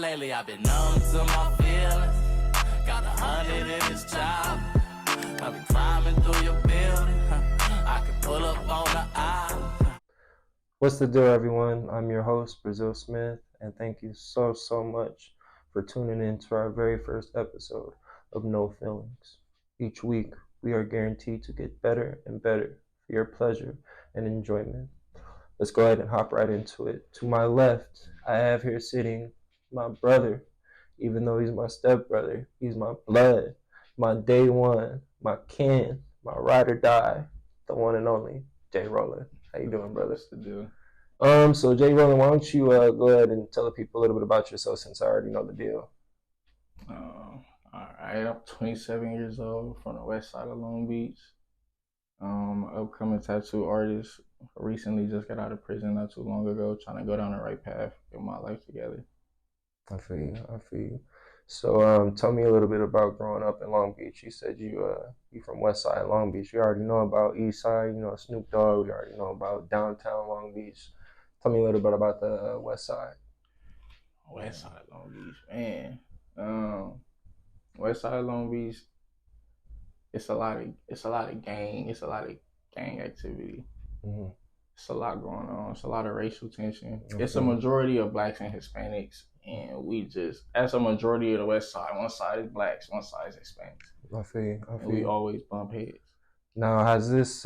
lately I've been numb to my feelings. Got 100 in this job. I've been climbing through your building. I can pull up on the aisle. What's the deal, everyone? I'm your host, Brazil Smith, and thank you so much for tuning in to our very first episode of No Feelings. Each week, we are guaranteed to get better and better for your pleasure and enjoyment. Let's go ahead and hop right into it. To my left, I have here sitting my brother. Even though he's my stepbrother, he's my blood, my day one, my kin, my ride or die, the one and only Jay Rollxn. How you doing, brother? What's the deal? So Jay Rollxn, why don't you go ahead and tell the people a little bit about yourself, since I already know the deal. All right, I'm 27 years old from the west side of Long Beach. Upcoming tattoo artist. Recently just got out of prison not too long ago, trying to go down the right path, get my life together. I feel you. So tell me a little bit about growing up in Long Beach. You said you from West Side Long Beach. You already know about East Side, you know, Snoop Dogg. You already know about downtown Long Beach. Tell me a little bit about the West Side. West Side Long Beach, man. West Side Long Beach. It's a lot of gang activity. Mm-hmm. It's a lot going on. It's a lot of racial tension. Okay. It's a majority of blacks and Hispanics, and that's a majority of the West Side. One side is blacks, one side is Hispanics. I feel you. We always bump heads. Now, has this,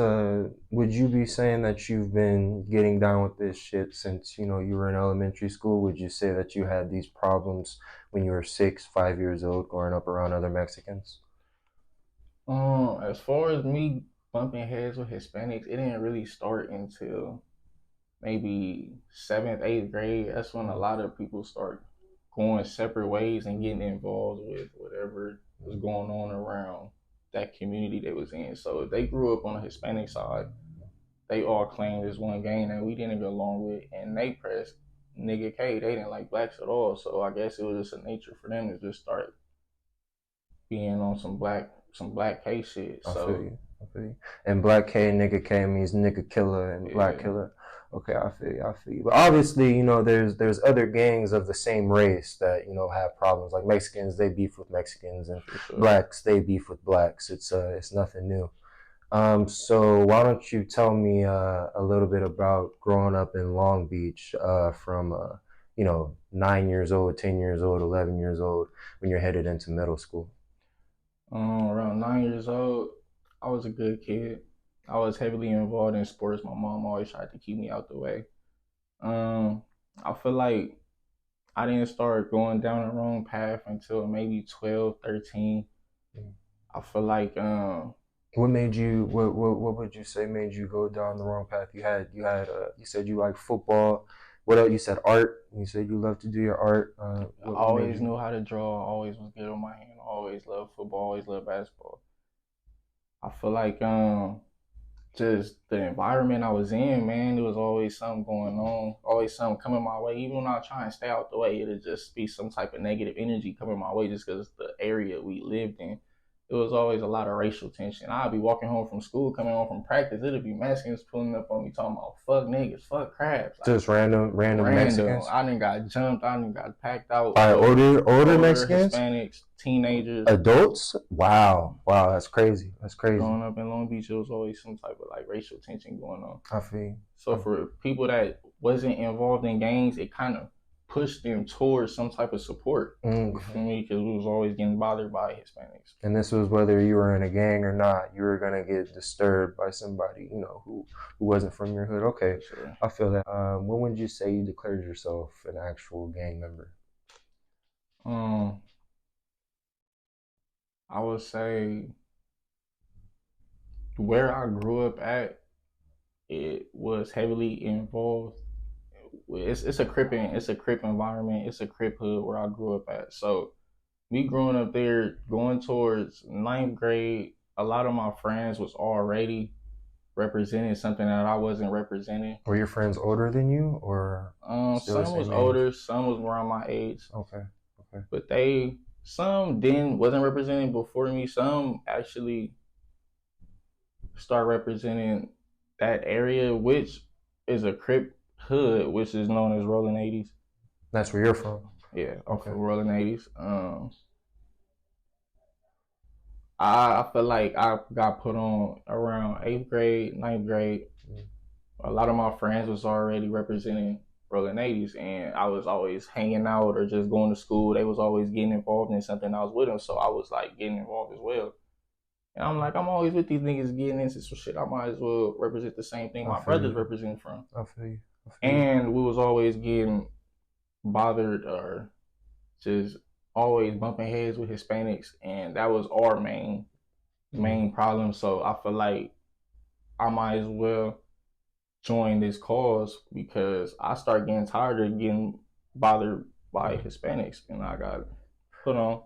would you be saying that you've been getting down with this shit since, you were in elementary school? Would you say that you had these problems when you were 6, 5 years old growing up around other Mexicans? As far as me bumping heads with Hispanics, it didn't really start until maybe 7th, 8th grade. That's when a lot of people start going separate ways and getting involved with whatever was going on around that community they was in. So if they grew up on the Hispanic side, they all claimed this one gang that we didn't get along with, and they pressed nigga K. They didn't like blacks at all. So I guess it was just a nature for them to just start being on some black K shit. I feel you. And black K, nigga K means nigga killer and black killer. Okay, I feel you. But obviously, there's other gangs of the same race that, have problems. Like Mexicans, they beef with Mexicans, and blacks, they beef with blacks. It's nothing new. So why don't you tell me a little bit about growing up in Long Beach from 9 years old, 10 years old, 11 years old, when you're headed into middle school? Around 9 years old, I was a good kid. I was heavily involved in sports. My mom always tried to keep me out the way. I feel like I didn't start going down the wrong path until maybe 12, 13. I feel like what made you? What would you say made you go down the wrong path? You said you like football. What else? You said art. You said you love to do your art. I always knew how to draw. Always was good on my hand. Always loved football. Always loved basketball. I feel like just the environment I was in, man, there was always something going on, always something coming my way. Even when I was trying to stay out the way, it'd just be some type of negative energy coming my way just because the area we lived in. It was always a lot of racial tension. I'd be walking home from school, coming home from practice, it'd be Mexicans pulling up on me talking about fuck niggas, fuck crabs. Just random Mexicans? I done got jumped, I done got packed out. Older Mexicans? Hispanics, teenagers. Adults? Wow, that's crazy. Growing up in Long Beach, there was always some type of like racial tension going on. I feel. So for people that wasn't involved in gangs, it kind of pushed them towards some type of support for me, because we was always getting bothered by Hispanics. And this was whether you were in a gang or not, you were gonna get disturbed by somebody, who wasn't from your hood. Okay, sure. I feel that. When would you say you declared yourself an actual gang member? I would say where I grew up at, it was heavily involved. It's a Crip environment. It's a Crip hood where I grew up at. So me growing up there, going towards 9th grade, a lot of my friends was already representing something that I wasn't representing. Were your friends older than you, or some was older, some was around my age. Okay. But some wasn't representing before me. Some actually start representing that area, which is a Crip hood, which is known as Rolling 80s. That's where you're from. Yeah, I'm Okay. from Rollxn. I feel like I got put on around 8th grade, 9th grade. A lot of my friends was already representing Rollxn, and I was always hanging out or just going to school. They was always getting involved in something. I was with them, so I was like getting involved as well. And I'm like, I'm always with these niggas getting into some shit. I might as well represent the same thing my brothers represent from. I feel you. And we was always getting bothered or just always bumping heads with Hispanics, and that was our main problem. So I feel like I might as well join this cause because I start getting tired of getting bothered by Hispanics, and I got put on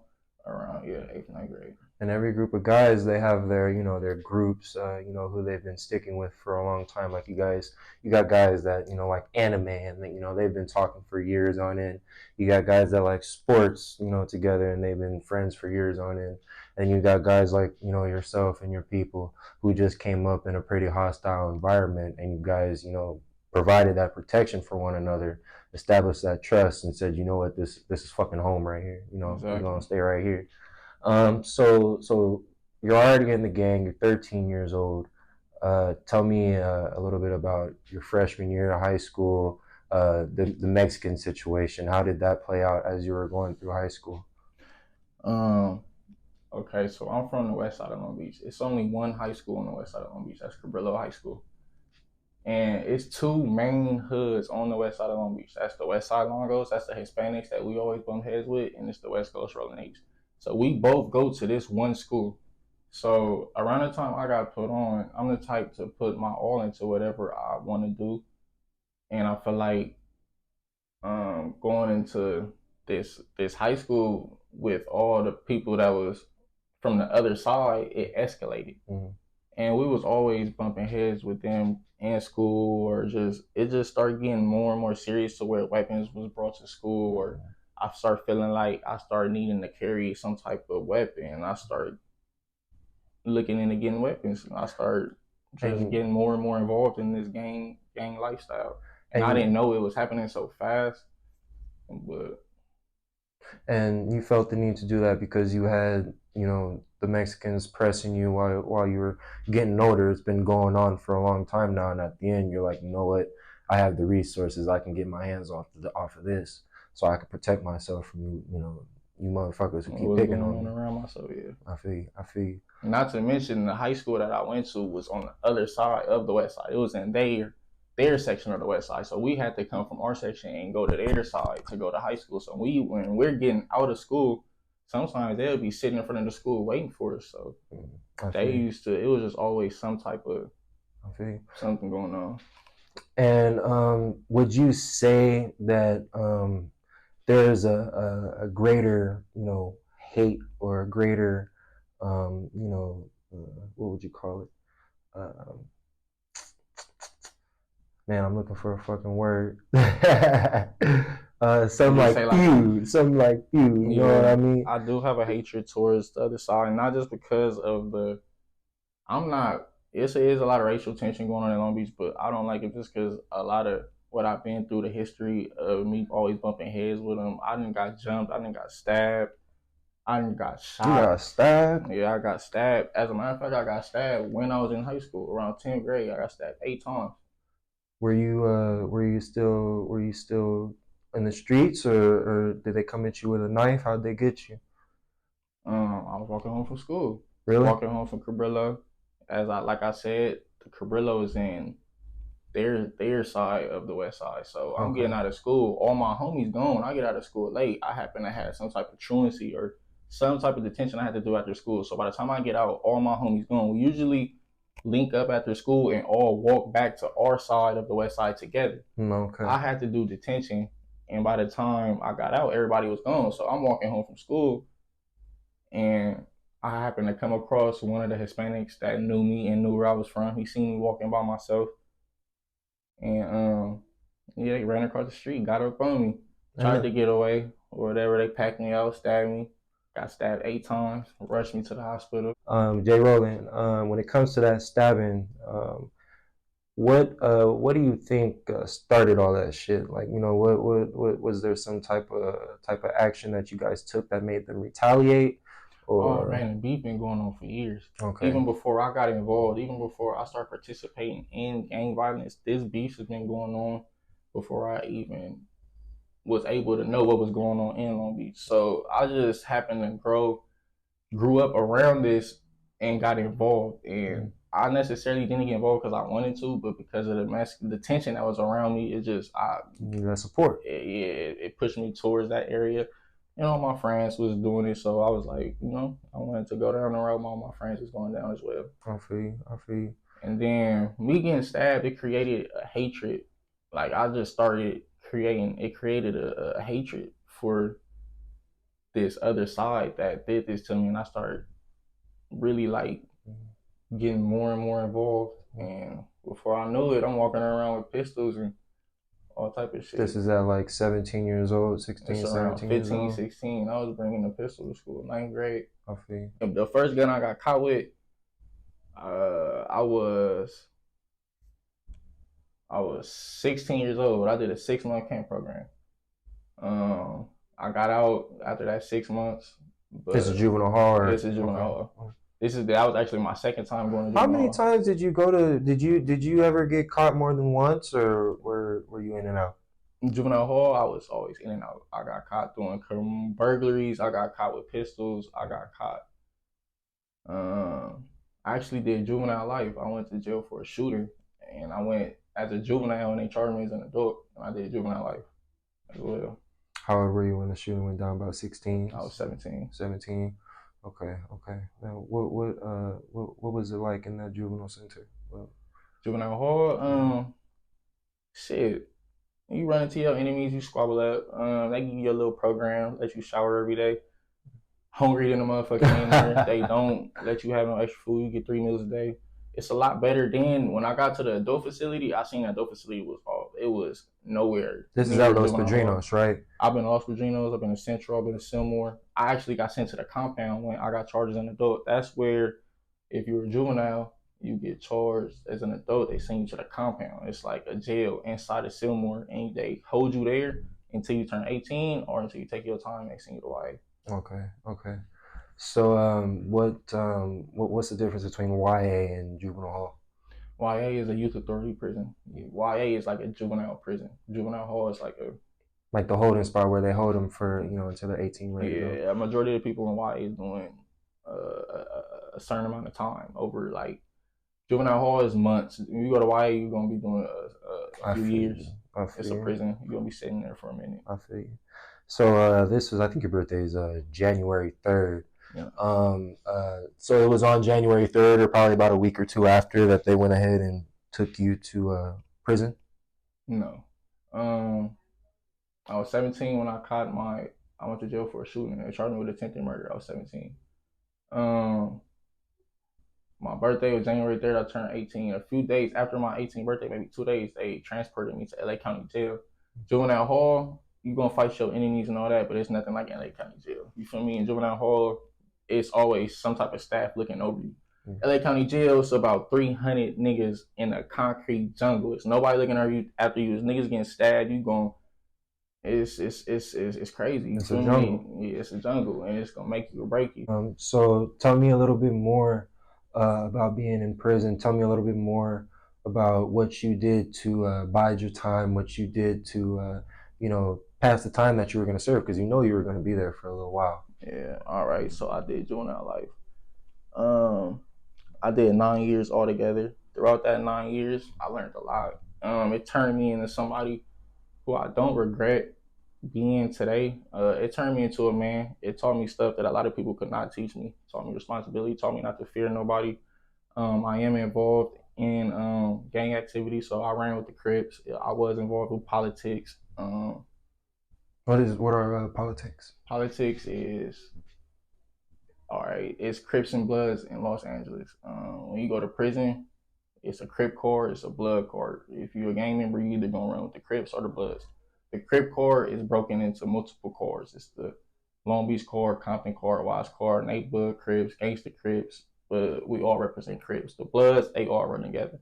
around 8th, 9th grade. And every group of guys, they have their, their groups, who they've been sticking with for a long time. Like you got guys that, like anime, and they've been talking for years on end. You got guys that like sports, together, and they've been friends for years on end. And you got guys like, yourself and your people who just came up in a pretty hostile environment, and you guys, provided that protection for one another, established that trust, and said, you know what, this is fucking home right here. Exactly. We're gonna stay right here. So you're already in the gang. You're 13 years old. Tell me a little bit about your freshman year of high school. The Mexican situation. How did that play out as you were going through high school? Okay, so I'm from the west side of Long Beach. It's only one high school on the west side of Long Beach. That's Cabrillo High School. And it's two main hoods on the west side of Long Beach. That's the West Side Longos. That's the Hispanics that we always bump heads with. And it's the West Coast Rollxn. So we both go to this one school. So around the time I got put on, I'm the type to put my all into whatever I want to do. And I feel like going into this high school with all the people that was from the other side, it escalated. Mm-hmm. And we was always bumping heads with them in school, or it just started getting more and more serious to where weapons was brought to school, or I started feeling like I started needing to carry some type of weapon, and I started looking into getting weapons, and I started just getting more and more involved in this gang lifestyle. And I didn't know it was happening so fast, but. And you felt the need to do that because you had, the Mexicans pressing you while you were getting older. It's been going on for a long time now, and at the end, you're like, you know what? I have the resources. I can get my hands off of this, so I can protect myself from you. You motherfuckers who keep picking on me. Around myself, yeah. I feel you. Not to mention the high school that I went to was on the other side of the west side. It was in their section of the west side. So we had to come from our section and go to their side to go to high school. So when we're getting out of school, sometimes they'll be sitting in front of the school waiting for us. So it was just always some type of something going on. And would you say that there's a greater, hate, or a greater, what would you call it? Man, I'm looking for a fucking word. Something like feud. You know what I mean? I do have a hatred towards the other side, not just because of it is a lot of racial tension going on in Long Beach, but I don't like it just because a lot of what I've been through, the history of me always bumping heads with them. I done got jumped. I done got stabbed. I done got shot. You got stabbed? Yeah, I got stabbed. As a matter of fact, I got stabbed when I was in high school, around 10th grade. I got stabbed 8 times. Were you still in the streets, or did they come at you with a knife? How'd they get you? I was walking home from school. Really? Walking home from Cabrillo. Like I said, the Cabrillo is in their side of the west side. So I'm getting out of school. All my homies gone. I get out of school late. I happen to have some type of truancy or some type of detention I had to do after school. So by the time I get out, all my homies gone. We usually link up after school and all walk back to our side of the west side together. Okay. I had to do detention, and by the time I got out, everybody was gone. So I'm walking home from school, and I happened to come across one of the Hispanics that knew me and knew where I was from. He seen me walking by myself, and he ran across the street, got up on me, tried to get away or whatever. They packed me out, stabbed me. Got stabbed 8 times, rushed me to the hospital. J. Rollxn, when it comes to that stabbing, What do you think started all that shit? Like, you know, what was there some type of action that you guys took that made them retaliate, Oh or man, the beef been going on for years. okay, Even before I got involved, even before I started participating in gang violence, this beef has been going on before I even was able to know what was going on in Long Beach. So I just happened to grew up around this and got involved. And I necessarily didn't get involved because I wanted to, but because of the tension that was around me, it just you need that support? it pushed me towards that area. You know, my friends was doing it, so I was like, you know, I wanted to go down the road. All my friends was going down as well. I feel you. I feel you. And then me getting stabbed, it created a hatred. Like I just started creating, it created a hatred for this other side that did this to me, and I started really like getting more and more involved. And before I knew it, I'm walking around with pistols and all type of shit. This is at like 17 years old, 16, It's around 17 years 15, old. 16. I was bringing a pistol to school, 9th grade. I feel you. The first gun I got caught with, I was 16 years old. I did a 6-month camp program. I got out after that 6 months. But This is juvenile hall. This is juvenile hall. That was actually my second time going to juvenile How many hall. times did you go to? Did you ever get caught more than once, or were you in and out? In juvenile hall, I was always in and out. I got caught doing burglaries. I got caught with pistols. I got caught. I actually did juvenile life. I went to jail for a shooting, and I went as a juvenile, and they charged me as an adult, and I did juvenile life as well. How old were you when the shooting went down? About 16. I was 17. 17. Okay. Now, what was it like in that juvenile center? Juvenile hall, shit. You run into your enemies, you squabble up. They give you a little program, let you shower every day. Hungry than a motherfucker in there. They don't let you have no extra food. You get 3 meals a day. It's a lot better than when I got to the adult facility. I seen that adult facility was off. It was nowhere. This is at Los Padrinos, right? I've been to Los Padrinos. I've been to Central. I've been to Sylmore. I actually got sent to the compound when I got charged as an adult. That's where, if you were a juvenile, you get charged as an adult. They send you to the compound. It's like a jail inside of Sylmore, and they hold you there until you turn 18 or until you take your time. They send you to YA. Okay. So, what's the difference between YA and juvenile hall? YA is a youth authority prison. YA is like a juvenile prison. Juvenile hall is like the holding spot where they hold them for until they're 18. Ready to go. Yeah, a majority of the people in YA is doing a certain amount of time over like juvenile hall is months. When you go to YA, you're gonna be doing a few years. It's a prison. You're gonna be sitting there for a minute. I feel you. So this was, I think your birthday is January 3rd. Yeah. So it was on January 3rd, or probably about a week or two after, that they went ahead and took you to prison? No. I was 17 when I went to jail for a shooting. They charged me with attempted murder. I was 17. My birthday was January 3rd. I turned 18. A few days after my 18th birthday, maybe 2 days, they transported me to LA County Jail. Juvenile hall, you're going to fight your enemies and all that, but it's nothing like LA County Jail. You feel me? In juvenile hall, it's always some type of staff looking over you. LA County Jail is about 300 niggas in a concrete jungle. It's nobody looking at you after you. It's niggas getting stabbed. You going, it's crazy. It's a jungle. Yeah, it's a jungle, and it's gonna make you or break you. So tell me a little bit more about being in prison. Tell me a little bit more about what you did to bide your time, what you did to pass the time that you were going to serve, because you were going to be there for a little while. Yeah. All right. So I did juvenile life. I did 9 years altogether. Throughout that 9 years, I learned a lot. It turned me into somebody who I don't regret being today. It turned me into a man. It taught me stuff that a lot of people could not teach me. It taught me responsibility. It taught me not to fear nobody. I am involved in gang activity, so I ran with the Crips. I was involved with politics. What are politics? Politics is, all right, it's Crips and Bloods in Los Angeles. When you go to prison, it's a Crip Corps, it's a Blood Corps. If you're a gang member, you either gonna run with the Crips or the Bloods. The Crip Corps is broken into multiple corps. It's the Long Beach Corps, Compton Corps, Watts Corps, Neighborhood Crips, Gangster Crips, but we all represent Crips. The Bloods, they all run together.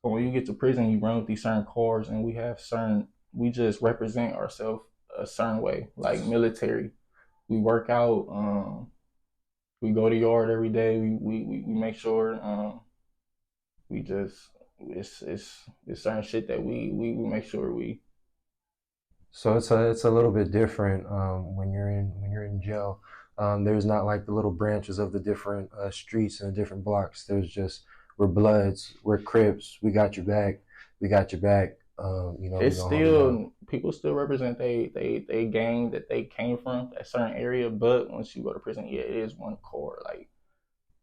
But when you get to prison, you run with these certain cards, and we just represent ourselves a certain way, like military. We work out. We go to yard every day. We make sure we just it's certain shit that we make sure we. So it's a little bit different when you're in jail. There's not like the little branches of the different streets and the different blocks. There's just we're Bloods, we're Crips, we got your back, we got your back. You know, It's we gonna hold it down. still people still represent they gang that they came from, that certain area. But once you go to prison, yeah, it is one core. Like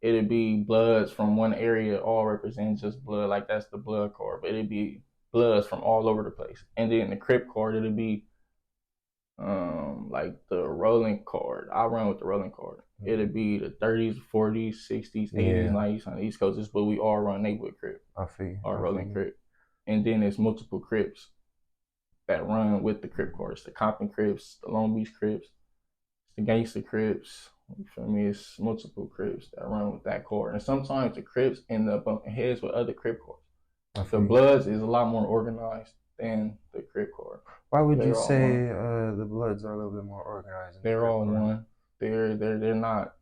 it'd be Bloods from one area all represent just blood, like that's the blood core. But it'd be Bloods from all over the place. And then the Crip core, it'd be like the rolling card. I run with the rolling card. It'd be the 30s, 40s, 60s, 80s, 90s on the East Coast, but we all run neighborhood Crip I feel or I rolling feel Crip. And then there's multiple Crips that run with the Crip cards. The Compton Crips, the Long Beach Crips, the Gangster Crips. You feel me? It's multiple Crips that run with that cord. And sometimes the Crips end up bumping heads with other Crip cards. The Bloods is a lot more organized than the Crip cord. Why would you say the Bloods are a little bit more organized? They're all one. They're not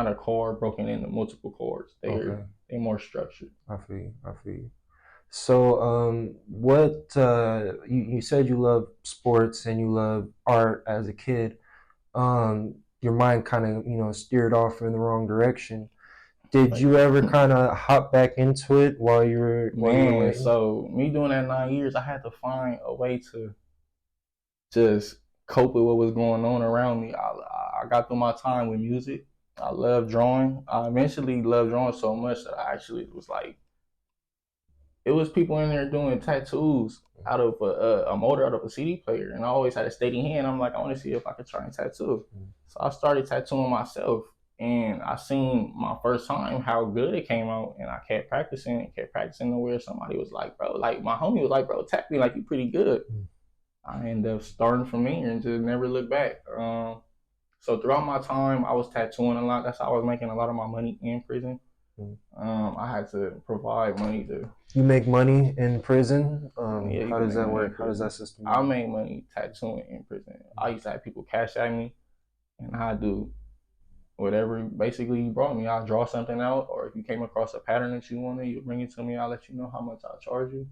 a cord broken into multiple cords. They're more structured. I feel you. So, what you said you love sports and you love art as a kid. Your mind kind of steered off in the wrong direction. Did you ever kind of hop back into it while you were waiting? So me doing that 9 years, I had to find a way to just cope with what was going on around me. I got through my time with music. I love drawing. I eventually loved drawing so much that I actually was like, it was people in there doing tattoos out of a motor, out of a CD player, and I always had a steady hand. I'm like, I want to see if I could try and tattoo. So I started tattooing myself, and I seen my first time how good it came out, and I kept practicing to where somebody was like, bro, like my homie was like, bro, tap me, like you pretty good. I ended up starting from here and just never looked back. So throughout my time, I was tattooing a lot. That's how I was making a lot of my money in prison. I had to provide money to. You make money in prison? Yeah, how does that work? How does that system work? I make money tattooing in prison. I used to have people cash at me, and I do whatever basically you brought me. I'll draw something out, or if you came across a pattern that you wanted, you bring it to me. I'll let you know how much I'll charge you,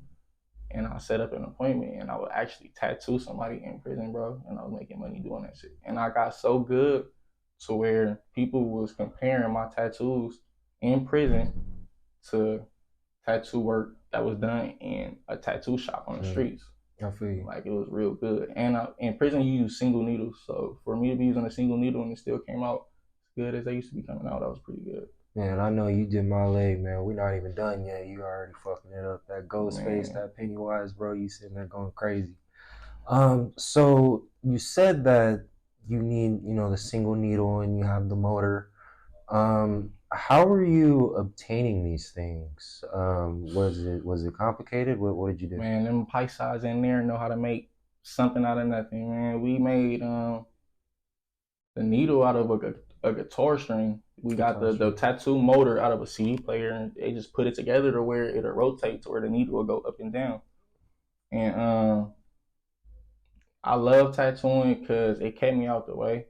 and I'll set up an appointment, and I would actually tattoo somebody in prison, bro, and I was making money doing that shit. And I got so good to where people was comparing my tattoos in prison to tattoo work that was done in a tattoo shop on the streets. I feel you. Like it was real good. And in prison you use single needles, so for me to be using a single needle and it still came out as good as they used to be coming out, that was pretty good. Man, I know you did my leg, man. We're not even done yet. You already fucking it up. That ghost face, that Pennywise, bro. You sitting there going crazy. So you said that you need, the single needle and you have the motor. How were you obtaining these things? Was it complicated? What did you do? Man, them Pisces in there know how to make something out of nothing, man. We made the needle out of a guitar string. We got the tattoo motor out of a CD player, and they just put it together to where it'll rotate to where the needle will go up and down. And I love tattooing because it kept me out the way.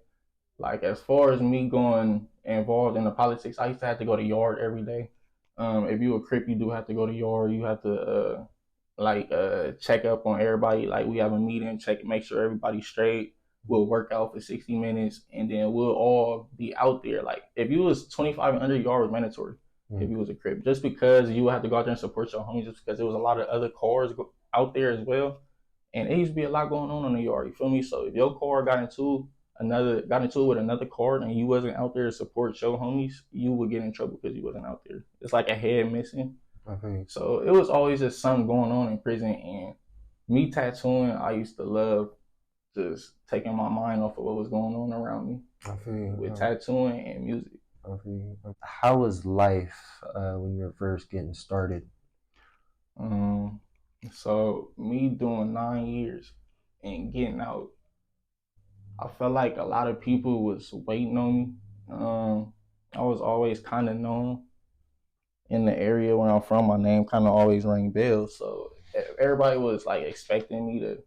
Like as far as me going involved in the politics, I used to have to go to yard every day. If you a Crip, you do have to go to yard. You have to check up on everybody. Like we have a meeting, make sure everybody's straight. We'll work out for 60 minutes, and then we'll all be out there. Like if you was 25 and under, yard was mandatory. If you was a Crip, just because you would have to go out there and support your homies, just because there was a lot of other cars out there as well, and it used to be a lot going on in the yard. You feel me? So if your car got into it with another car and you wasn't out there to support your homies, you would get in trouble because you wasn't out there. It's like a head missing. So it was always just something going on in prison. And me tattooing, I used to love just taking my mind off of what was going on around me. With tattooing and music. How was life when you were first getting started? So me doing 9 years and getting out, I felt like a lot of people was waiting on me. I was always kind of known, in the area where I'm from, my name kind of always rang bells. So everybody was like expecting me to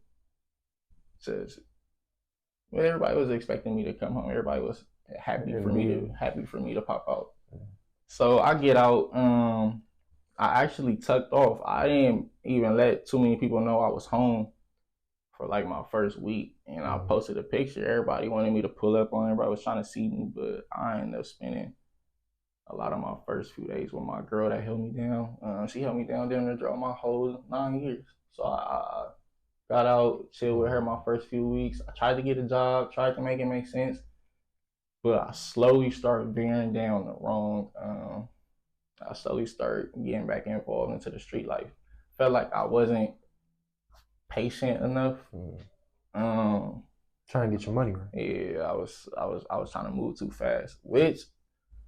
everybody was expecting me to come home. Everybody was happy for me to pop out. So I get out. I actually tucked off. I didn't even let too many people know I was home for like my first week, and I posted a picture. Everybody wanted me to pull up on. Everybody was trying to see me, but I ended up spending a lot of my first few days with my girl that held me down. She held me down there throughout my whole 9 years. So I got out, chilled with her my first few weeks. I tried to get a job, tried to make it make sense, but I slowly started veering down the wrong. I slowly started getting back involved into the street life. Felt like I wasn't patient enough. Trying to get your money right. Yeah, I was trying to move too fast. Which,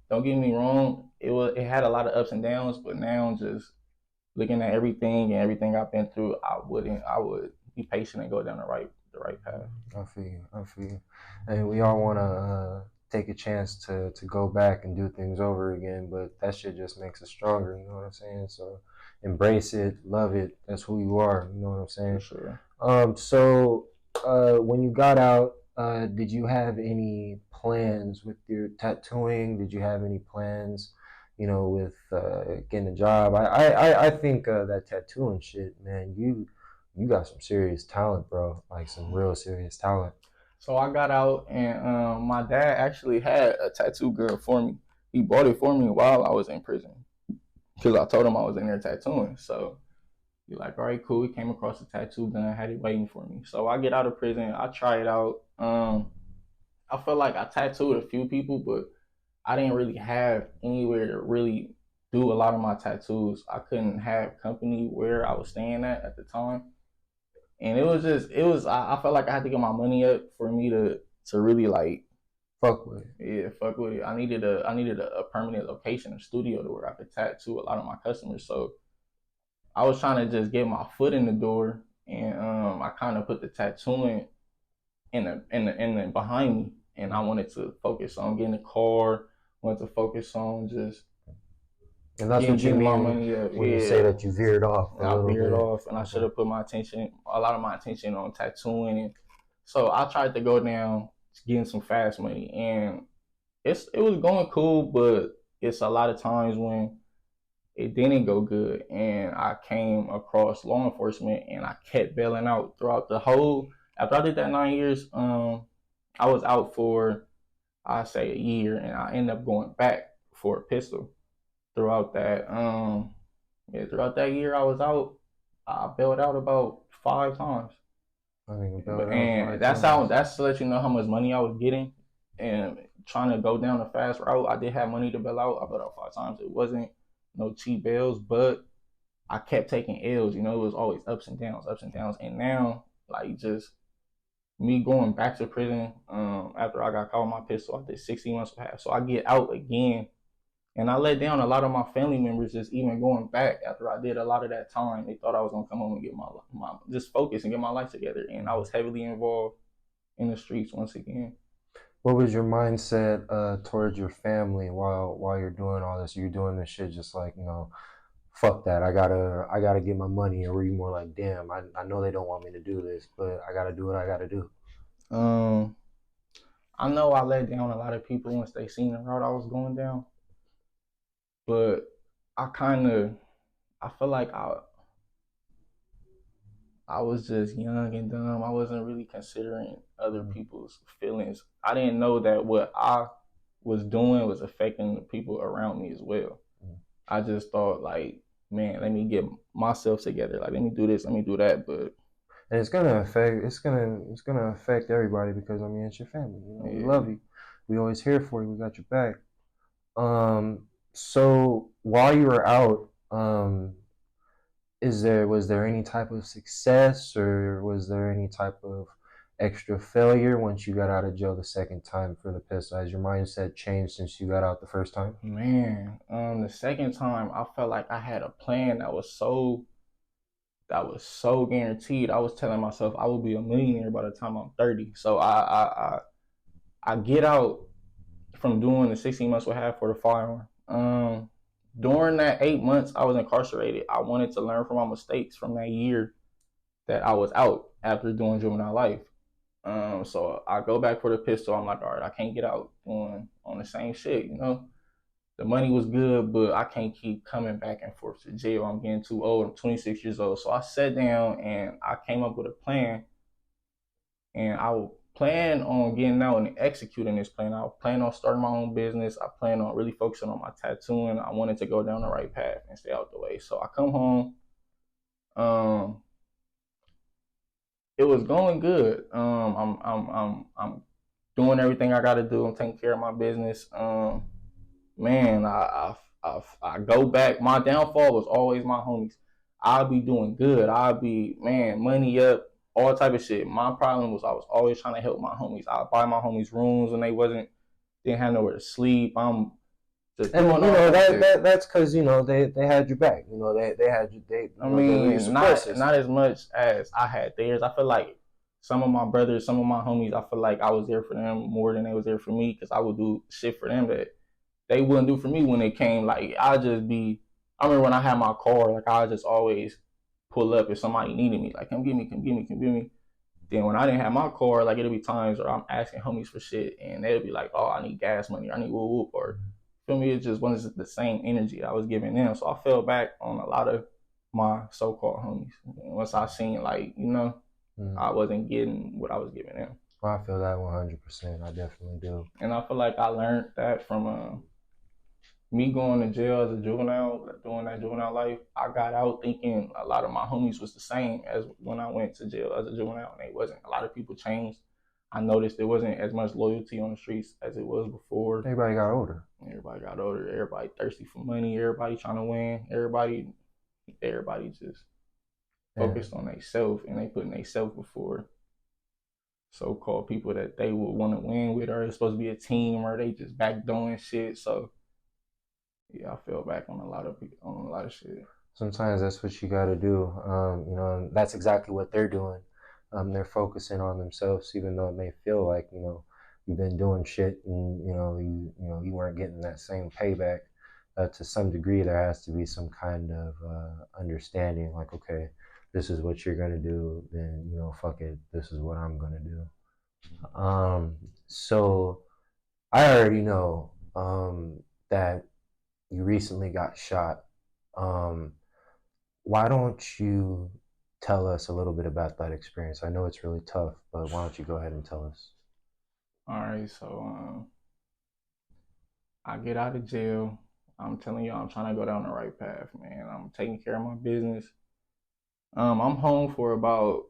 don't get me wrong, it had a lot of ups and downs. But now, just looking at everything and everything I've been through, I would be patient and go down the right path. I feel you. And we all want to take a chance to go back and do things over again, but that shit just makes us stronger. You know what I'm saying? So embrace it, love it. That's who you are. You know what I'm saying? For sure. So when you got out, did you have any plans with your tattooing? Did you have any plans, you know, with getting a job? I think that tattooing shit, man, you got some serious talent, bro. Like some real serious talent. So I got out, and my dad actually had a tattoo gun for me. He bought it for me while I was in prison, because I told him I was in there tattooing. So he's like, all right, cool. He came across a tattoo gun, had it waiting for me. So I get out of prison, I try it out. I feel like I tattooed a few people, but I didn't really have anywhere to really do a lot of my tattoos. I couldn't have company where I was staying at the time. And I felt like I had to get my money up for me to really like fuck with it. Yeah, fuck with it. I needed a permanent location, a studio to where I could tattoo a lot of my customers. So I was trying to just get my foot in the door, and I kind of put the tattooing in the behind me, and I wanted to focus on getting a car. Wanted to focus on just. And that's what you mean when you say that you veered off. I veered off, and I should have put a lot of my attention on tattooing. And so I tried to go down getting some fast money, and it was going cool, but it's a lot of times when it didn't go good, and I came across law enforcement, and I kept bailing out throughout the whole. After I did that 9 years, I was out for, I say, a year, and I ended up going back for a pistol. Throughout that year I was out, I bailed out about 5 times. That's to let you know how much money I was getting, and trying to go down a fast route. I did have money to bail out. I bailed out 5 times. It wasn't no cheap bails, but I kept taking L's. You know, it was always ups and downs. And now, like, just me going back to prison, after I got caught with my pistol, I did 16 months with half. So I get out again. And I let down a lot of my family members just even going back after I did a lot of that time. They thought I was going to come home and get my just focus and get my life together. And I was heavily involved in the streets once again. What was your mindset towards your family while you're doing all this? You're doing this shit just like, you know, fuck that. I gotta get my money. Or were you more like, damn, I know they don't want me to do this, but I gotta do what I gotta do? I know I let down a lot of people once they seen the route I was going down. But I feel like I was just young and dumb. I wasn't really considering other people's feelings. I didn't know that what I was doing was affecting the people around me as well. I just thought, like, man, let me get myself together. Like, let me do this, let me do that. But and it's gonna affect everybody, because I mean, it's your family. You know, we love you. We always here for you. We got your back. So while you were out, was there any type of success, or was there any type of extra failure once you got out of jail the second time for the pistol? Has your mindset changed since you got out the first time? Man, the second time I felt like I had a plan that was so guaranteed. I was telling myself I will be a millionaire by the time I'm 30. So I get out from doing the 16 months we had for the firearm. during that 8 months I was incarcerated, I wanted to learn from my mistakes from that year that I was out after doing juvenile life. So I go back for the pistol. I'm like, all right, I can't get out doing on the same shit, you know. The money was good, but I can't keep coming back and forth to jail. I'm getting too old. I'm 26 years old. So I sat down and I came up with a plan. And I will plan on getting out and executing this plan. I plan on starting my own business. I plan on really focusing on my tattooing. I wanted to go down the right path and stay out the way. So I come home. It was going good. I'm doing everything I got to do. I'm taking care of my business. Man, I go back. My downfall was always my homies. I'll be doing good. I'll be, man, money up, all type of shit. My problem was I was always trying to help my homies. I'd buy my homies rooms when they didn't have nowhere to sleep. I'm just And doing you all know that that's because you know they had your back. You know they had you. I mean, not as much as I had theirs. I feel like some of my brothers, some of my homies, I feel like I was there for them more than they was there for me because I would do shit for them that they wouldn't do for me when they came. Like I remember when I had my car, like I just always pull up if somebody needed me, like come get me. Then when I didn't have my car, like it'll be times where I'm asking homies for shit and they'll be like, oh, I need gas money, I need whoop whoop, or feel me, it just wasn't the same energy I was giving them. So I fell back on a lot of my so-called homies. And once I seen like, you know, I wasn't getting what I was giving them. Well, I feel that 100%. I definitely do. And I feel like I learned that from me going to jail as a juvenile, doing that juvenile life. I got out thinking a lot of my homies was the same as when I went to jail as a juvenile, and they wasn't. A lot of people changed. I noticed there wasn't as much loyalty on the streets as it was before. Everybody got older. Everybody thirsty for money. Everybody trying to win. Everybody just focused on themselves, and they putting themselves before so-called people that they would want to win with, or it's supposed to be a team, or they just backdoing shit. So yeah, I fell back on a lot of shit. Sometimes that's what you got to do. You know, and that's exactly what they're doing. They're focusing on themselves, even though it may feel like, you know, you've been doing shit and, you weren't getting that same payback. To some degree, there has to be some kind of understanding, like, okay, this is what you're going to do, then, you know, fuck it, this is what I'm going to do. So I already know that you recently got shot. Why don't you tell us a little bit about that experience? I know it's really tough, but why don't you go ahead and tell us? All right, so I get out of jail. I'm telling you, I'm trying to go down the right path, man. I'm taking care of my business. I'm home for about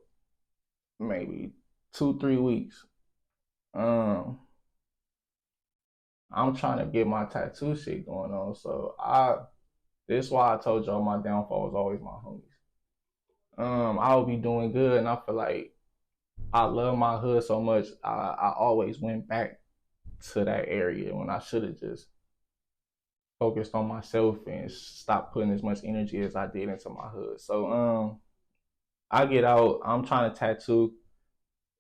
maybe 2-3 weeks. I'm trying to get my tattoo shit going on. So this is why I told y'all my downfall was always my homies. I'll be doing good, and I feel like I love my hood so much. I always went back to that area when I should have just focused on myself and stopped putting as much energy as I did into my hood. So I get out. I'm trying to tattoo.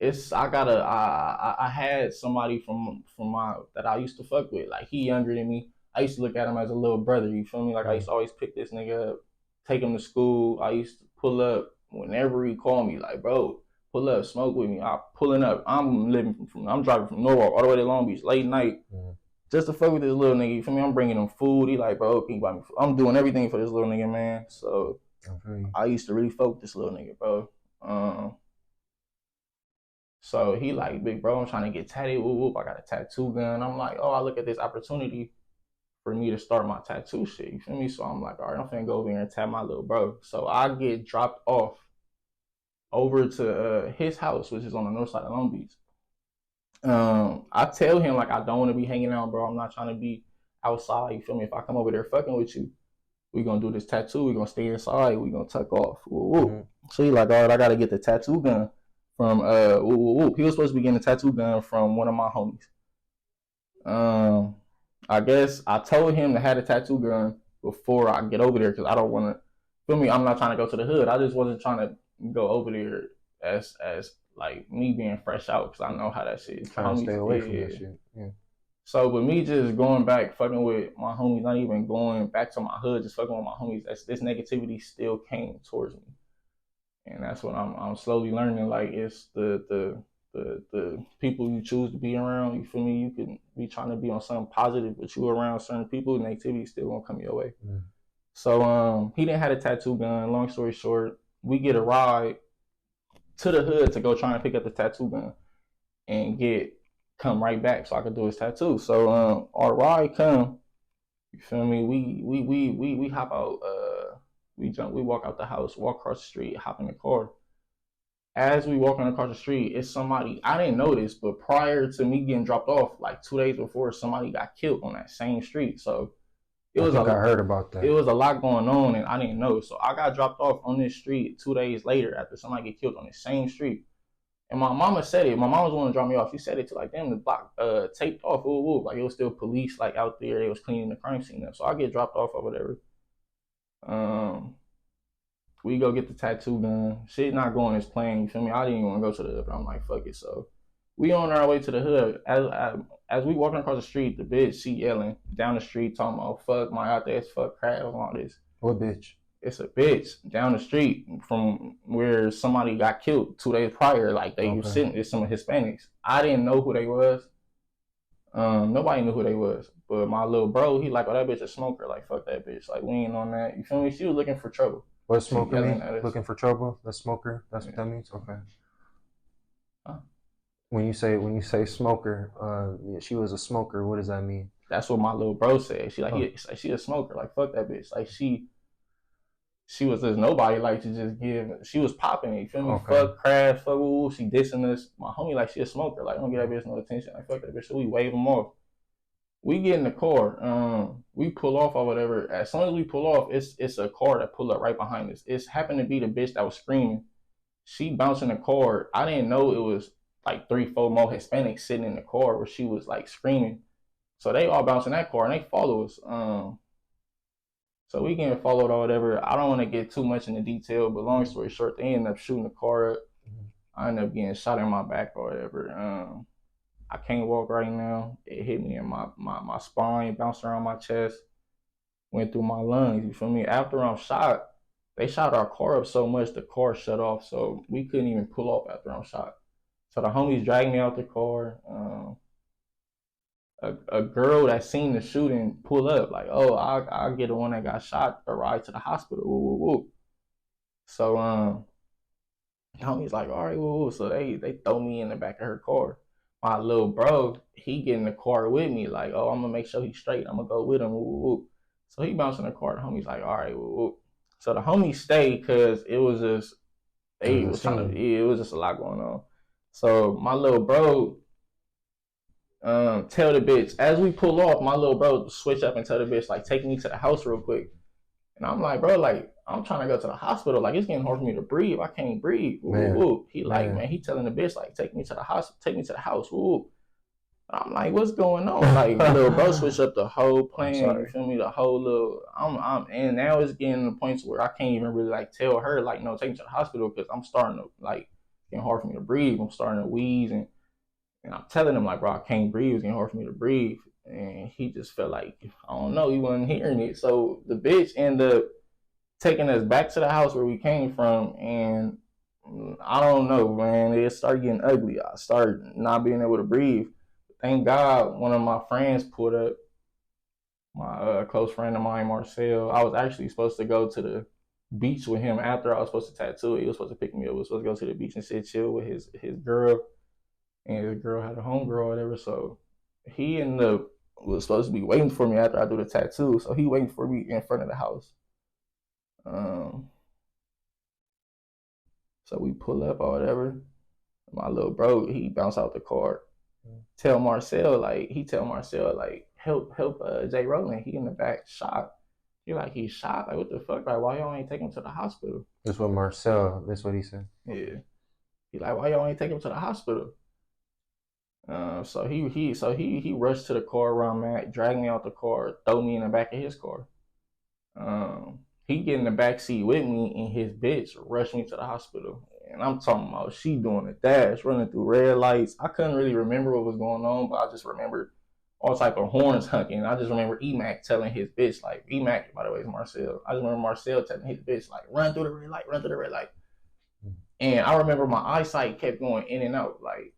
I had somebody from my that I used to fuck with. Like he younger than me. I used to look at him as a little brother. You feel me? Like I used to always pick this nigga up, take him to school. I used to pull up whenever he called me. Like bro, pull up, smoke with me. I'm pulling up. I'm driving from Norwalk all the way to Long Beach late night. Just to fuck with this little nigga, you feel me? I'm bringing him food. He like, bro, can you buy me food? I'm doing everything for this little nigga, man. So I used to really fuck with this little nigga, bro. So he like, big bro, I'm trying to get tatted. Whoop, whoop. I got a tattoo gun. I'm like, oh, I look at this opportunity for me to start my tattoo shit. You feel me? So I'm like, all right, I'm finna go over here and tat my little bro. So I get dropped off over to his house, which is on the north side of Long Beach. I tell him like I don't want to be hanging out, bro. I'm not trying to be outside. You feel me? If I come over there fucking with you, we gonna do this tattoo. We gonna stay inside. We gonna tuck off. So he like, all right, I gotta get the tattoo gun from He was supposed to be getting the tattoo gun from one of my homies. I guess I told him to have the tattoo gun before I get over there because I don't want to. Feel me? I'm not trying to go to the hood. I just wasn't trying to go over there as like me being fresh out because I know how that shit. Trying to stay away from that shit. Yeah. So with me just going back, fucking with my homies, not even going back to my hood, just fucking with my homies, this negativity still came towards me. And that's what I'm slowly learning. Like it's the people you choose to be around. You feel me? You can be trying to be on something positive, but you around certain people, negativity still gonna come your way. Mm. So he didn't have a tattoo gun. Long story short, we get a ride to the hood to go try and pick up the tattoo gun and come right back so I could do his tattoo. So our ride come, you feel me? We hop out, we walk out the house, walk across the street, hop in the car. As we walking across the street, it's somebody, I didn't know this, but prior to me getting dropped off, like 2 days before, somebody got killed on that same street. So I heard about that. It was a lot going on and I didn't know. So I got dropped off on this street 2 days later after somebody get killed on the same street. And my mama said it. My mama was the one to drop me off. She said it to like them, the block taped off. Ooh, like it was still police like out there. They was cleaning the crime scene up. So I get dropped off or whatever. We go get the tattoo gun. Shit not going as planned. You feel me? I didn't even want to go to the hood, but I'm like, fuck it. So we on our way to the hood. As we walking across the street, the bitch, she yelling down the street, talking about fuck my out there, fuck crap, and all this. What bitch? It's a bitch down the street from where somebody got killed 2 days prior. Like they were sitting, it's some Hispanics. I didn't know who they was. Nobody knew who they was. But my little bro, he like, oh, that bitch a smoker. Like, fuck that bitch. Like, we ain't on that. You feel me? She was looking for trouble. What smoker mean? Looking for trouble? The smoker? That's what that means? Okay. Huh? When you say smoker, she was a smoker, what does that mean? That's what my little bro said. She like, she a smoker. Like, fuck that bitch. Like, she was just nobody like to just give. She was popping it. You feel me? Okay. Fuck crash. Fuck ooh. She dissing us. My homie like she a smoker. Like don't give that bitch no attention. Like fuck that bitch. So we wave them off. We get in the car. We pull off or whatever. As soon as we pull off, it's a car that pulled up right behind us. It's happened to be the bitch that was screaming. She bouncing the car. I didn't know it was like 3-4 more Hispanics sitting in the car where she was like screaming. So they all bouncing that car and they follow us. So we getting followed or whatever. I don't want to get too much into detail, but long story short, they ended up shooting the car up. I ended up getting shot in my back or whatever. I can't walk right now. It hit me in my spine, bounced around my chest, went through my lungs. You feel me? After I'm shot, they shot our car up so much the car shut off, so we couldn't even pull off after I'm shot. So the homies dragged me out the car. A girl that seen the shooting pull up like, oh, I'll get the one that got shot a ride to the hospital. Woo, woo, woo. So homie's like, all right, woo, woo. So they throw me in the back of her car. My little bro, he get in the car with me like, oh, I'm gonna make sure he's straight. I'm gonna go with him. Woo, woo, woo. So he bounced in the car. The homie's like, all right, woo, woo. So the homie stayed because it was just it was just a lot going on. So my little bro tell the bitch, as we pull off, my little bro switch up and tell the bitch, like, take me to the house real quick. And I'm like, bro, like, I'm trying to go to the hospital. Like, it's getting hard for me to breathe. I can't breathe. Ooh. He like, man, he telling the bitch, like, take me to the house. Ooh. I'm like, what's going on? Like, my little bro switched up the whole plan. You feel me? The whole little, and now it's getting to the point where I can't even really, like, tell her, like, no, take me to the hospital because I'm starting to, like, getting hard for me to breathe. I'm starting to wheeze and I'm telling him, like, bro, I can't breathe. It's getting hard for me to breathe. And he just felt like, I don't know, he wasn't hearing it. So the bitch ended up taking us back to the house where we came from. And I don't know, man, it started getting ugly. I started not being able to breathe. Thank God one of my friends pulled up, my close friend of mine, Marcel. I was actually supposed to go to the beach with him after I was supposed to tattoo it. He was supposed to pick me up. We were supposed to go to the beach and sit chill with his girl. And his girl had a homegirl or whatever, so he was supposed to be waiting for me after I do the tattoo. So he waiting for me in front of the house. So we pull up or whatever. My little bro, he bounced out the car. Tell Marcel, like, help Jay Rollxn. He in the back shot. He like, he's shot. Like, what the fuck? Like, why y'all ain't take him to the hospital? That's what he said. Yeah. He like, why y'all ain't take him to the hospital? So he rushed to the car where I'm at, dragged me out the car, throw me in the back of his car. He get in the back seat with me and his bitch rushed me to the hospital. And I'm talking about she doing a dash, running through red lights. I couldn't really remember what was going on, but I just remember all type of horns honking. I just remember E-Mac telling his bitch, like, E-Mac, by the way, is Marcel. I just remember Marcel telling his bitch, like, run through the red light, run through the red light. And I remember my eyesight kept going in and out. Like,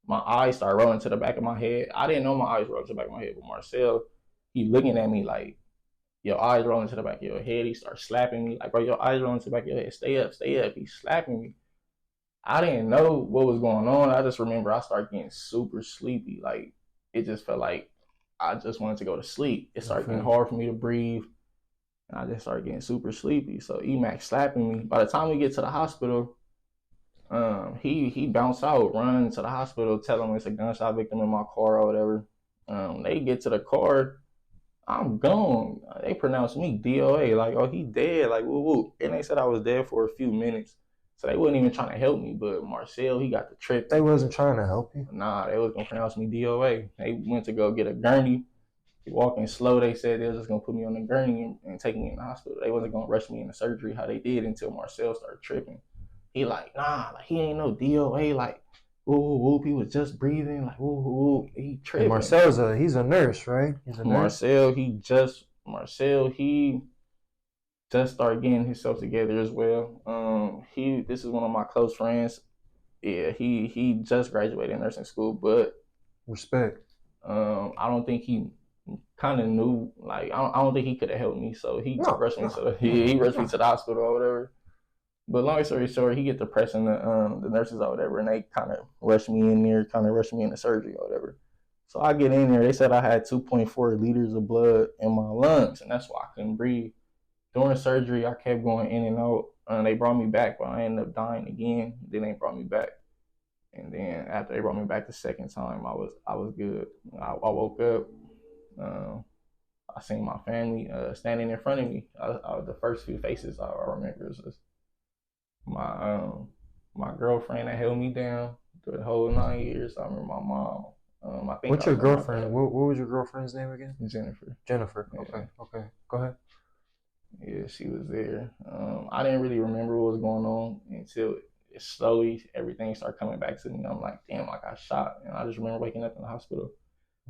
my eyes started rolling to the back of my head. I didn't know my eyes rolled to the back of my head, but Marcel, he looking at me like, your eyes rolling to the back of your head. He started slapping me. Like, bro, your eyes rolling to the back of your head. Stay up, stay up. He's slapping me. I didn't know what was going on. I just remember I started getting super sleepy. Like, it just felt like I just wanted to go to sleep. It started getting hard for me to breathe. And I just started getting super sleepy. So E-Mac slapping me. By the time we get to the hospital, he bounced out, run to the hospital, tell him it's a gunshot victim in my car or whatever. They get to the car, I'm gone. They pronounced me DOA, like, oh, he dead, like, woo woo. And they said I was dead for a few minutes. So they wasn't even trying to help me, but Marcel, he got the trip. They wasn't trying to help you? Nah, they was gonna pronounce me DOA. They went to go get a gurney. Walking slow, they said they was just gonna put me on the gurney and take me in the hospital. They wasn't gonna rush me into surgery how they did until Marcel started tripping. He like, nah, like he ain't no DOA, like, woo woo whoop, he was just breathing, like woo woo whoop, he tripping. And Marcel's he's a nurse, right? He's a nurse. Marcel, he just started getting himself together as well. This is one of my close friends. Yeah, he just graduated nursing school, but respect. I don't think he kind of knew, like, I don't think he could have helped me, so he rushed me to the hospital or whatever. But long story short, he get the pressing the nurses or whatever, and they kind of rushed me in there, kind of rushed me into surgery or whatever. So I get in there. They said I had 2.4 liters of blood in my lungs, and that's why I couldn't breathe. During surgery, I kept going in and out. They brought me back, but I ended up dying again. Then they brought me back, and then after they brought me back the second time, I was good. I woke up. I seen my family standing in front of me. The first few faces I remember was just my girlfriend that held me down through the whole 9 years. I remember my mom. I think. What's your girlfriend? What was your girlfriend's name again? Jennifer. Jennifer. Yeah. Okay. Go ahead. Yeah, she was there. I didn't really remember what was going on until slowly everything started coming back to me. I'm like, damn, I got shot, and I just remember waking up in the hospital.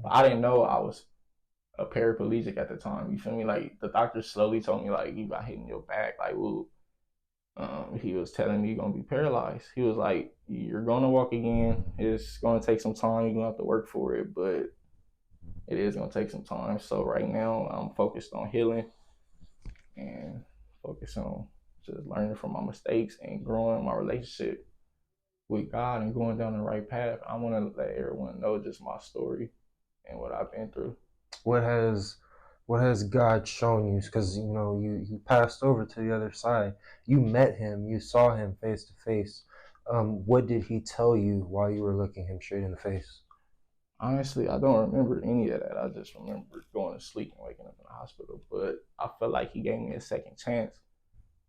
But I didn't know I was a paraplegic at the time. You feel me? Like the doctor slowly told me, like, you got hit in your back, like, woo. He was telling me you're gonna be paralyzed. He was like, you're gonna walk again. It's gonna take some time. You're gonna have to work for it, but it is gonna take some time. So right now I'm focused on healing and focused on just learning from my mistakes and growing my relationship with God and going down the right path. I want to let everyone know just my story and what I've been through. What has God shown you? Because you passed over to the other side. You met him. You saw him face to face. What did he tell you while you were looking him straight in the face? Honestly, I don't remember any of that. I just remember going to sleep and waking up in the hospital. But I felt like he gave me a second chance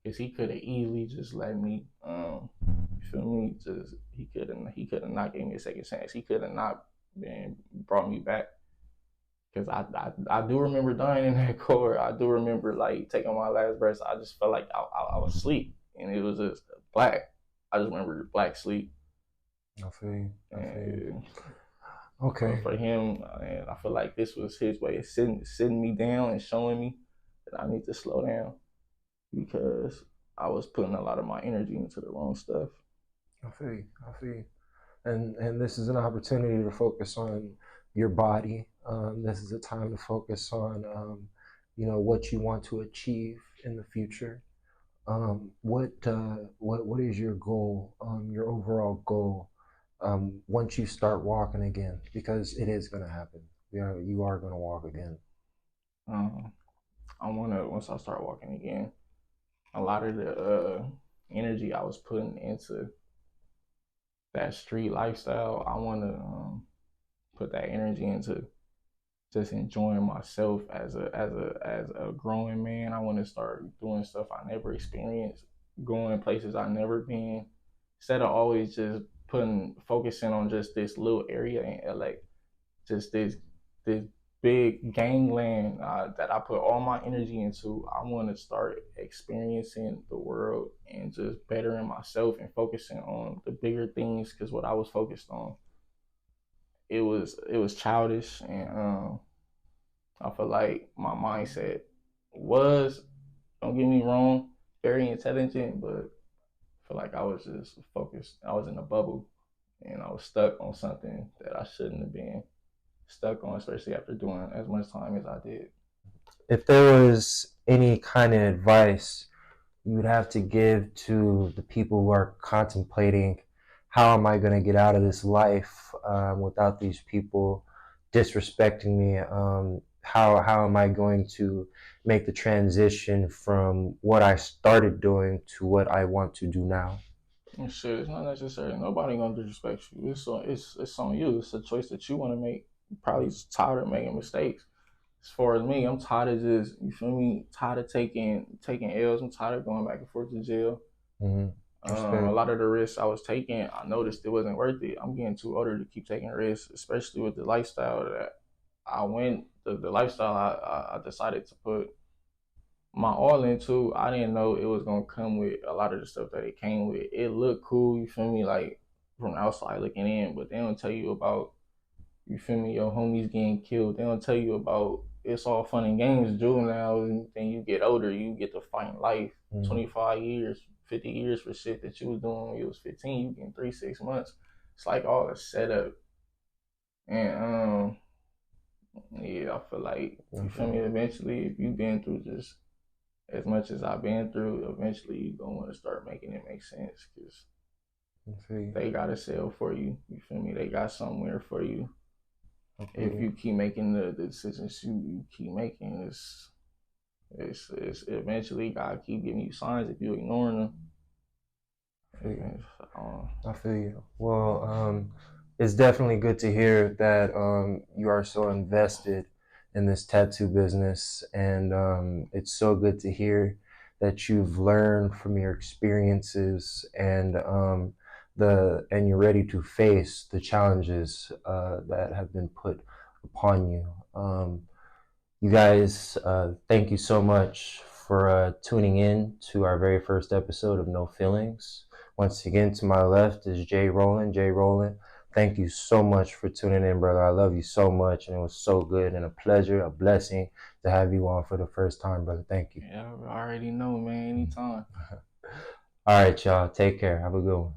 because he could have easily just let me. You feel me? Just he could have not gave me a second chance. He could have not brought me back. Because I do remember dying in that car. I do remember like taking my last breath. I just felt like I was asleep, and it was just black. I just remember black sleep. I feel you. So okay. for him, and I feel like this was his way of sitting me down and showing me that I need to slow down because I was putting a lot of my energy into the wrong stuff. I feel you. And this is an opportunity to focus on your body. This is a time to focus on, what you want to achieve in the future. What is your goal? Your overall goal? Once you start walking again, because it is going to happen. You are going to walk again. Once I start walking again, a lot of the energy I was putting into that street lifestyle, I want to put that energy into just enjoying myself as a growing man. I want to start doing stuff I never experienced, going places I never been, instead of always just focusing on just this little area in LA, just this big gangland that I put all my energy into. I want to start experiencing the world and just bettering myself and focusing on the bigger things, because what I was focused on, it was childish, and I feel like my mindset was, don't get me wrong, very intelligent, but I feel like I was just focused. I was in a bubble, and I was stuck on something that I shouldn't have been stuck on, especially after doing as much time as I did. If there was any kind of advice you would have to give to the people who are contemplating, how am I going to get out of this life without these people disrespecting me? How am I going to make the transition from what I started doing to what I want to do now? And shit, it's not necessary. Nobody gonna disrespect you. It's on you. It's a choice that you want to make. You're probably just tired of making mistakes. As far as me, I'm tired of just, you feel me, tired of taking L's. I'm tired of going back and forth to jail. A lot of the risks I was taking, I noticed it wasn't worth it. I'm getting too older to keep taking risks, especially with the lifestyle that I went, the lifestyle I decided to put my all into. I didn't know it was gonna come with a lot of the stuff that it came with. It looked cool, you feel me, like from outside looking in, but they don't tell you about, you feel me, your homies getting killed. They don't tell you about, it's all fun and games, juveniles, and then you get older, you get to fight life. 25 years, 50 years for shit that you was doing when you was 15, you getting 3-6 months. It's like all a setup. And yeah, I feel like, you feel me, eventually, if you've been through just as much as I've been through, eventually you're going to want to start making it make sense, because they got to sell for you. You feel me? They got somewhere for you. If you keep making the decisions you keep making, it's eventually God keep giving you signs if you're ignoring them. I feel you. Well, it's definitely good to hear that you are so invested in this tattoo business, and it's so good to hear that you've learned from your experiences, and you're ready to face the challenges that have been put upon you. You guys, thank you so much for tuning in to our very first episode of No Feelings. Once again, to my left is Jay Rollxn. Jay Rollxn, thank you so much for tuning in, brother. I love you so much, and it was so good and a pleasure, a blessing to have you on for the first time, brother. Thank you. Yeah, I already know, man. Anytime. All right, y'all. Take care. Have a good one.